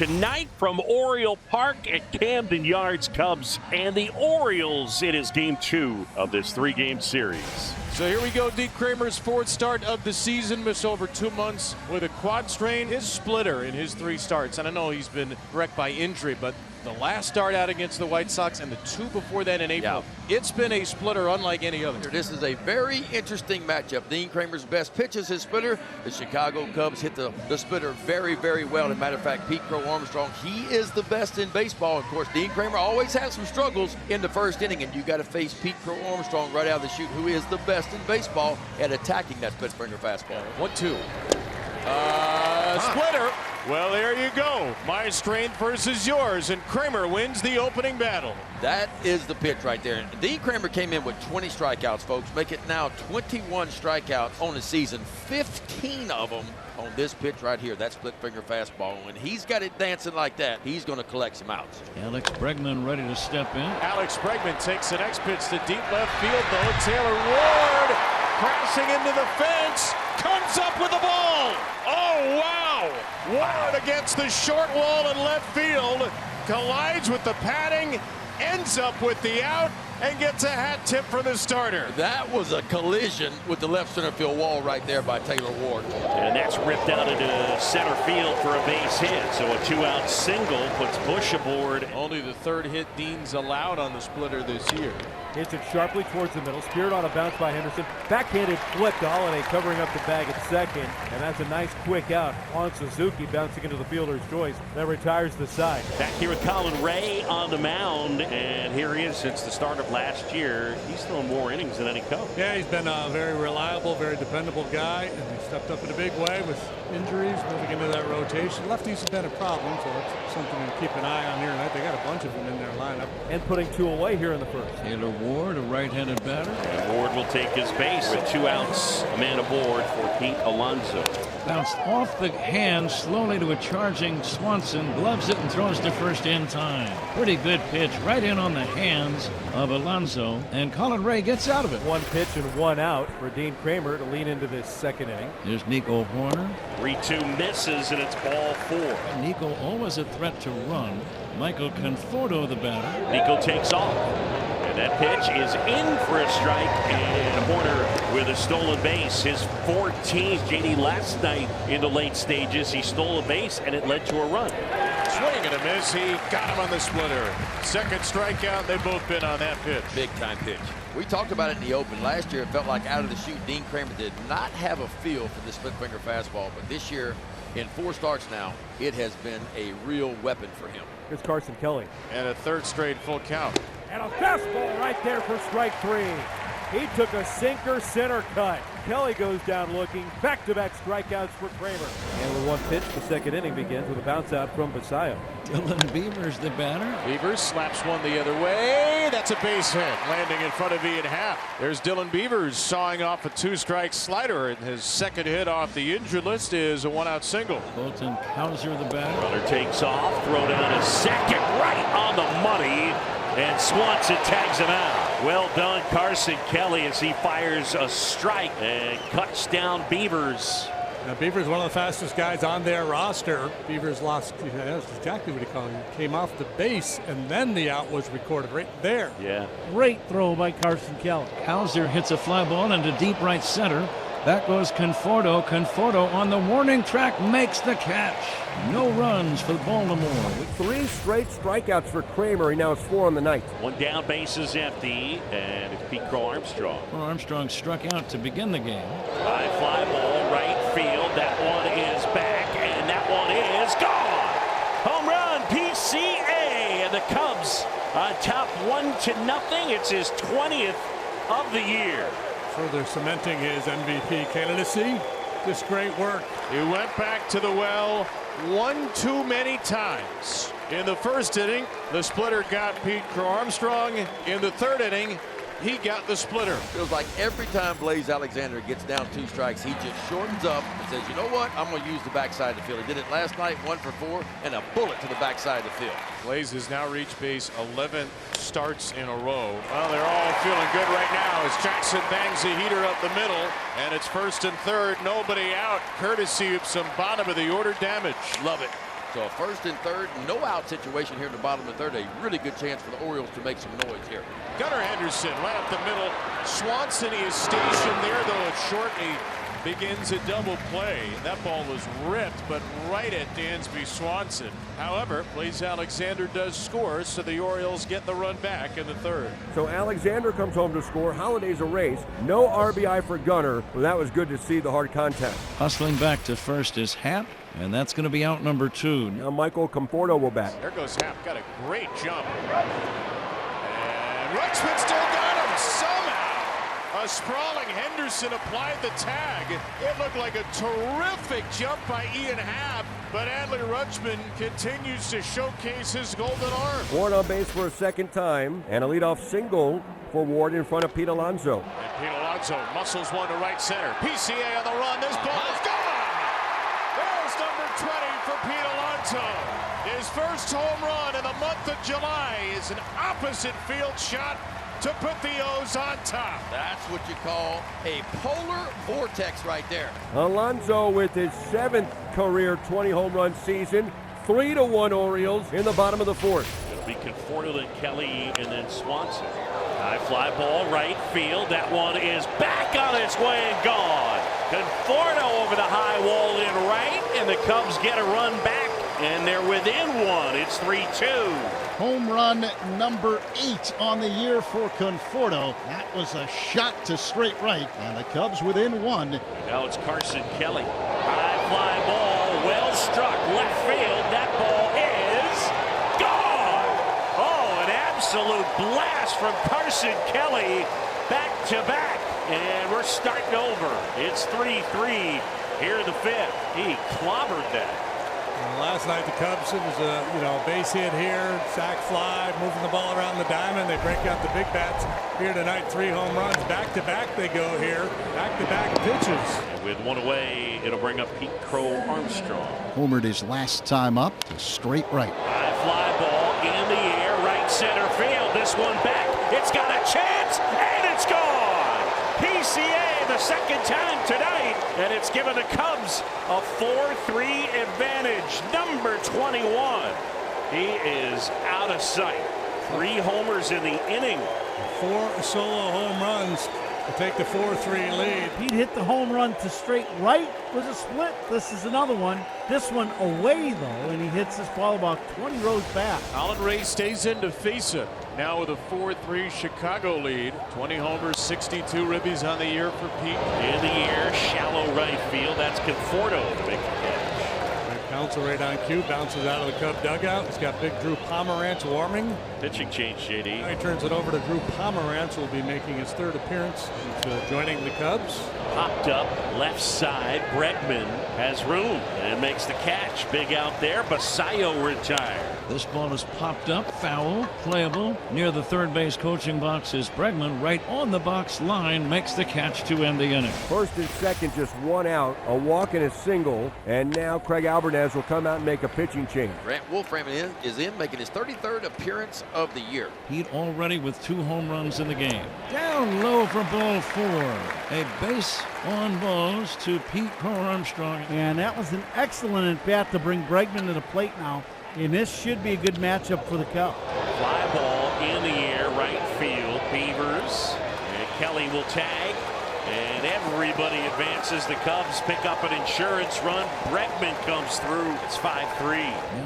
tonight from Oriole Park at Camden Yards. Cubs and the Orioles. It is game 2 of this 3-game series. So here we go. Dean Kramer's fourth start of the season. Missed over 2 months with a quad strain. His splitter in his 3 starts. And I know he's been wrecked by injury, but the last start out against the White Sox and the 2 before that in April, it's been a splitter unlike any other. This is a very interesting matchup. Dean Kramer's best pitch is his splitter. The Chicago Cubs hit the splitter very, very well. As a matter of fact, Pete Crow Armstrong, he is the best in baseball. Of course, Dean Kramer always has some struggles in the first inning, and you got to face Pete Crow Armstrong right out of the chute, who is the best in baseball at attacking that split finger fastball. 1-2. Splitter. Well, there you go. My strength versus yours, and Kramer wins the opening battle. That is the pitch right there. Dean Kramer came in with 20 strikeouts, folks. Make it now 21 strikeouts on the season. 15 of them on this pitch right here, that split finger fastball. When he's got it dancing like that, he's going to collect some outs. Alex Bregman ready to step in. Alex Bregman takes the next pitch to deep left field, though. Taylor Ward crashing into the fence, comes up with the ball. Oh, wow. Ward against the short wall in left field, collides with the padding, ends up with the out, and gets a hat tip from the starter. That was a collision with the left center field wall right there by Taylor Ward. And that's ripped out into center field for a base hit. So a 2-out single puts Bush aboard. Only the 3rd hit Dean's allowed on the splitter this year. Hits it sharply towards the middle. Speared on a bounce by Henderson. Backhanded flip to Holiday, covering up the bag at second. And that's a nice quick out on Suzuki, bouncing into the fielder's choice. That retires the side. Back here with Colin Ray on the mound. And here he is since the start of last year. He's thrown more innings than any Cub. Yeah, he's been a very reliable, very dependable guy. And he stepped up in a big way with injuries, moving into that rotation. Lefties have been a problem, so it's something to keep an eye on here tonight. They got a bunch of them in their lineup. And putting 2 away here in the first. Taylor Ward, a right-handed batter. And Ward will take his base with 2 outs. A man aboard for Pete Alonso. Bounced off the hand slowly to a charging Swanson. Gloves it and throws to first in time. Pretty good pitch right in on the hands of Alonso. And Colin Ray gets out of it. 1 pitch and 1 out for Dean Kramer to lean into this 2nd inning. Here's Nico Horner. 3-2 misses, and it's ball 4. Nico always a threat to run. Michael Conforto, the batter. Nico takes off. And that pitch is in for a strike, and Horner with a stolen base. His 14th, JD, last night in the late stages. He stole a base, and it led to a run. Swing and a miss. He got him on the splitter. 2nd strikeout. They've both been on that pitch. Big time pitch. We talked about it in the open. Last year, it felt like out of the chute, Dean Kramer did not have a feel for the split finger fastball. But this year, in 4 starts now, it has been a real weapon for him. Here's Carson Kelly. And a 3rd straight full count. And a fastball right there for strike 3. He took a sinker center cut. Kelly goes down looking. Back-to-back strikeouts for Kramer. And with 1 pitch, the 2nd inning begins with a bounce out from Basayo. Dylan Beavers, the batter. Beavers slaps one the other way. That's a base hit, landing in front of Ian Happ. There's Dylan Beavers sawing off a 2-strike slider, and his 2nd hit off the injured list is a 1-out single. Colton Hauser, the batter. Runner takes off, throw down a second, right on the money, and Swanson tags him out. Well done, Carson Kelly, as he fires a strike and cuts down Beavers. Now, Beavers, one of the fastest guys on their roster. Beavers lost, that's exactly what he called it. He came off the base, and then the out was recorded right there. Yeah. Great throw by Carson Kelly. Hauser hits a fly ball into deep right center. Back goes Conforto. Conforto on the warning track makes the catch. No runs for Baltimore. With 3 straight strikeouts for Kramer, he now has 4 on the night. 1 down, base is empty, and it's Pete Crow Armstrong. Well, Armstrong struck out to begin the game. High fly ball, right field. That one is back, and that one is gone. Home run, PCA, and the Cubs on top 1-0. It's his 20th of the year. Further cementing his MVP candidacy. Just great work. He went back to the well 1 too many times. In the 1st inning, the splitter got Pete Crow Armstrong. In the 3rd inning, he got the splitter. Feels like every time Blaze Alexander gets down 2 strikes, he just shortens up and says, you know what, I'm going to use the backside of the field. He did it last night, 1 for 4, and a bullet to the backside of the field. Blaze has now reached base 11 starts in a row. Well, they're all feeling good right now as Jackson bangs a heater up the middle, and it's 1st and 3rd, nobody out, courtesy of some bottom of the order damage. Love it. So a first and third, no out situation here in the bottom of the third. A really good chance for the Orioles to make some noise here. Gunnar Henderson right up the middle. Swanson is stationed there, though it's short. He begins a double play. That ball was ripped, but right at Dansby Swanson. However, Blaze Alexander does score, so the Orioles get the run back in the third. So Alexander comes home to score. Holiday's a race. No RBI for Gunnar. Well, that was good to see the hard contact. Hustling back to first is Happ, and that's going to be out number 2. Now Michael Conforto will bat. There goes Happ. Got a great jump. And Rutschman still got him somehow. A sprawling Henderson applied the tag. It looked like a terrific jump by Ian Happ, but Adley Rutschman continues to showcase his golden arm. Ward on base for a second time, and a leadoff single for Ward in front of Pete Alonso. And Pete Alonso muscles one to right center. PCA on the run. This ball is gone. There's number 20 for Pete Alonso. His first home run in the month of July is an opposite field shot to put the O's on top. That's what you call a polar vortex right there. Alonso with his 7th career 20 home run season. 3-1 Orioles in the bottom of the 4th. It'll be Conforto, then Kelly, and then Swanson. High fly ball right field. That one is back on its way and gone. Conforto over the high wall in right, and the Cubs get a run back, and they're within 1. It's 3-2. Home run number 8 on the year for Conforto. That was a shot to straight right, and the Cubs within 1. Now it's Carson Kelly. High fly ball, well struck, left field. That ball is gone. Oh, an absolute blast from Carson Kelly, back to back, and we're starting over. It's 3-3 here in the 5th. He clobbered that. Last night the Cubs, it was a base hit here, sac fly, moving the ball around the diamond. They break out the big bats. Here tonight, 3 home runs. Back to back they go here. Back to back pitches. And with 1 away, it'll bring up Pete Crow Armstrong. Homered his last time up to straight right. High fly ball in the air, right center field. This one back. It's got a chance, and it's gone. PCA the second time tonight, and it's given the Cubs a 4-3 advantage. Number 21. He is out of sight. 3 homers in the inning. 4 solo home runs to take the 4-3 lead. Pete hit the home run to straight right with a split. This is another one. This one away, though, and he hits this ball about 20 rows back. Alan Ray stays in to face it. Now with a 4-3 Chicago lead. 20 homers, 62 ribbies on the year for Pete. In the air, shallow right field. That's Conforto to make the catch. Bouncer right on cue, bounces out of the Cub dugout. He's got big Drew Pomerantz warming. Pitching change, JD. Now he turns it over to Drew Pomerantz, who will be making his 3rd appearance. He's joining the Cubs. Popped up left side. Bregman has room and makes the catch. Big out there. Basayo retired. This ball is popped up, foul, playable. Near the third base coaching box is Bregman, right on the box line, makes the catch to end the inning. First and second, just 1 out, a walk and a single, and now Craig Albernaz will come out and make a pitching change. Grant Wolfram is in, making his 33rd appearance of the year. Pete already with 2 home runs in the game. Down low for ball 4. A base on balls to Pete Crow Armstrong. And that was an excellent at bat to bring Bregman to the plate now. And this should be a good matchup for the Cubs. Fly ball in the air, right field. Beavers. And Kelly will tag. And everybody advances. The Cubs pick up an insurance run. Bregman comes through. It's 5-3.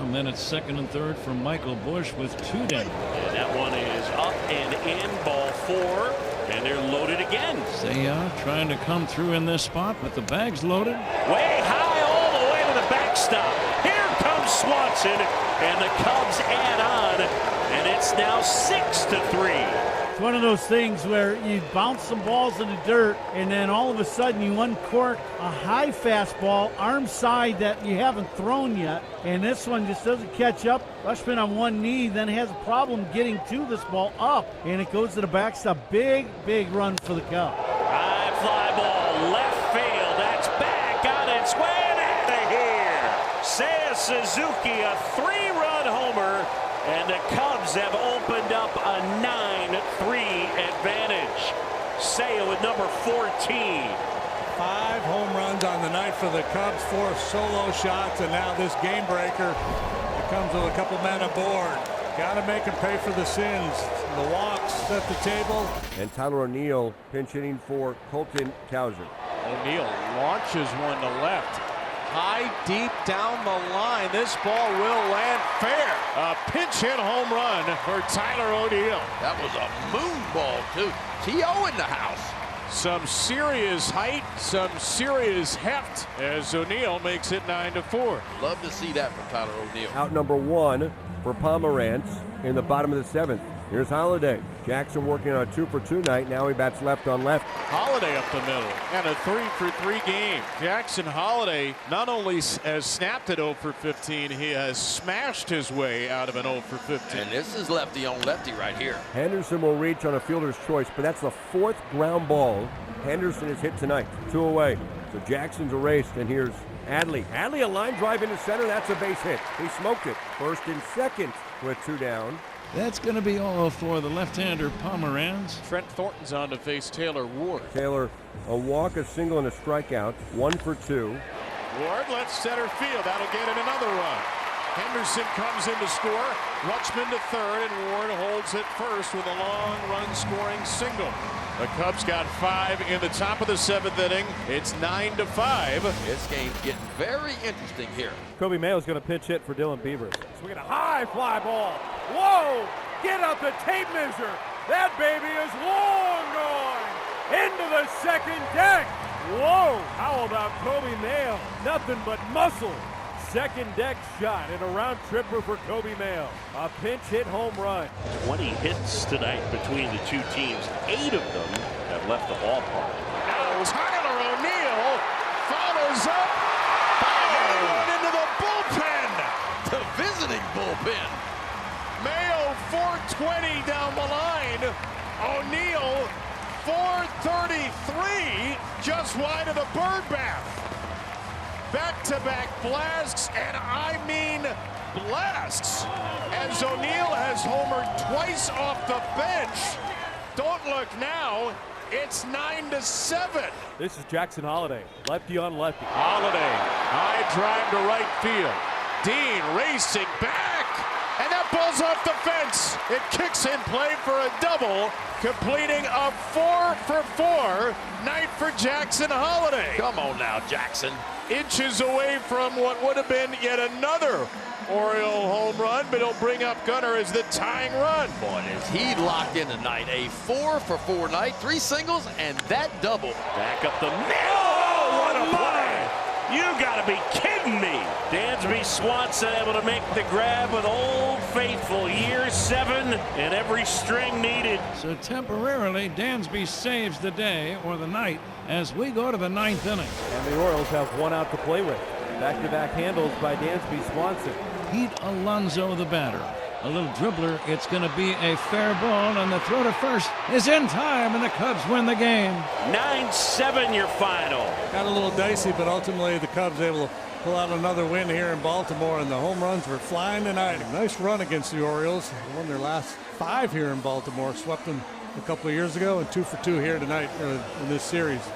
And then it's 2nd and 3rd for Michael Bush with 2 down. And that one is up and in, ball 4. And they're loaded again. Seiya trying to come through in this spot, but the bag's loaded. Way high all the way to the backstop. Here comes Swanson, and the Cubs add on, and it's now 6-3. It's one of those things where you bounce some balls in the dirt, and then all of a sudden you uncork a high fastball, arm side that you haven't thrown yet, and this one just doesn't catch up. Rutschman on one knee, then has a problem getting to this ball up, and it goes to the backstop. Big, big run for the Cubs. High fly ball, left field. That's back on its way and out of here. Seiya Suzuki, a 3-run homer, and the Cubs have opened up a 9-3 advantage. Seiya with number 14. 5 home runs on the night for the Cubs, 4 solo shots, and now this game breaker that comes with a couple men aboard. Got to make him pay for the sins. The walks set the table. And Tyler O'Neill pinch hitting for Colton Cowser. O'Neill launches one to left. High, deep down the line. This ball will land fair. A pinch hit home run for Tyler O'Neill. That was a moon ball, too. T.O. in the house. Some serious height, some serious heft as O'Neill makes it 9-4. Love to see that from Tyler O'Neill. Out number 1 for Pomerantz in the bottom of the 7th. Here's Holiday. Jackson working on a 2-for-2 night. Now he bats left on left. Holiday up the middle and a 3-for-3 game. Jackson Holiday not only has snapped at 0-for-15, he has smashed his way out of an 0-for-15. And this is lefty on lefty right here. Henderson will reach on a fielder's choice, but that's the 4th ground ball Henderson has hit tonight. 2 away. So Jackson's erased, and here's Adley. Adley, a line drive into center. That's a base hit. He smoked it. First and second with 2 down. That's going to be all for the left-hander Pomerantz. Trent Thornton's on to face Taylor Ward. Taylor, a walk, a single, and a strikeout. 1 for 2. Ward left center field. That'll get him another run. Henderson comes in to score. Rutschman to third, and Ward holds it first with a long run-scoring single. The Cubs got 5 in the top of the 7th inning. It's 9-5. This game's getting very interesting here. Kobe Mayo's going to pinch hit for Dylan Beavers. Swinging a high fly ball. Whoa! Get out the tape measure. That baby is long gone. Into the second deck. Whoa! How about Kobe Mayo? Nothing but muscle. Second deck shot and a round tripper for Kobe Mayo. A pinch hit home run. 20 hits tonight between the two teams. 8 of them have left the ballpark. Now Tyler O'Neill follows up. Run into the bullpen. The visiting bullpen. Mayo 420 down the line. O'Neill 433 just wide of the bird bath. Back-to-back blasts, and I mean blasts, as O'Neill has homered twice off the bench. Don't look now, it's 9-7. This is Jackson Holiday, lefty on lefty. Holiday, high drive to right field. Dean racing back, and that ball's off the fence. It kicks in play for a double, completing a 4-for-4 night for Jackson Holiday. Come on now, Jackson. Inches away from what would have been yet another Oriole home run, but he'll bring up Gunnar as the tying run. Boy, is he locked in tonight. A 4-for-4 night, 3 singles, and that double. Back up the middle. Oh, what a play. You got to be kidding me. Dansby Swanson able to make the grab with Old Faithful. Year 7 and every string needed. So temporarily, Dansby saves the day or the night as we go to the 9th inning. And the Orioles have 1 out to play with. Back-to-back handles by Dansby Swanson. Pete Alonso, the batter. A little dribbler. It's going to be a fair ball, and the throw to first is in time, and the Cubs win the game. 9-7 your final. Got a little dicey, but ultimately the Cubs able to pull out another win here in Baltimore, and the home runs were flying tonight. Nice run against the Orioles. They won their last 5 here in Baltimore. Swept them a couple of years ago, and 2 for 2 here tonight in this series.